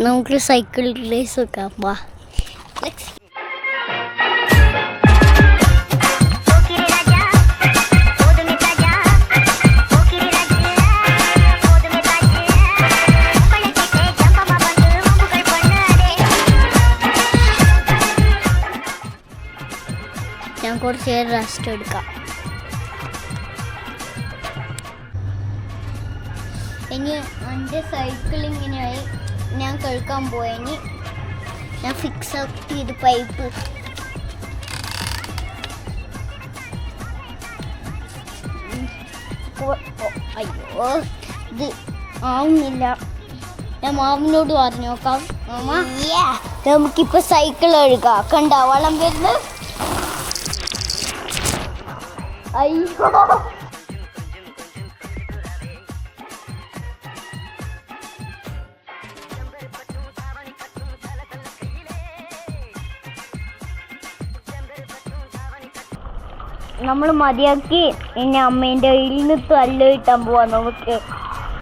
നമുക്ക് cycle raise വെക്കാം. വാ. ഞാൻ കുറച്ച് നേരം റെസ്റ്റ് എടുക്കാം. ഇനി എൻ്റെ സൈക്കിൾ ഇങ്ങനെയായി. ഞാൻ കഴിക്കാൻ പോയി. ഞാൻ ഫിക്സ് ചെയ്ത് പൈപ്പ് അയ്യോ ഇത് ആവുന്നില്ല. ഞാൻ മാമിനോട് പറഞ്ഞു നോക്കാം. മാമ നമുക്കിപ്പോൾ സൈക്കിൾ കഴുകാം. കണ്ട വളം വരുന്നത്. അയ്യോ നമ്മൾ മതിയാക്കി. ഇനി അമ്മേൻ്റെ കയ്യിൽ നിന്ന് തല്ല് കിട്ടാൻ പോവാം നമുക്ക്.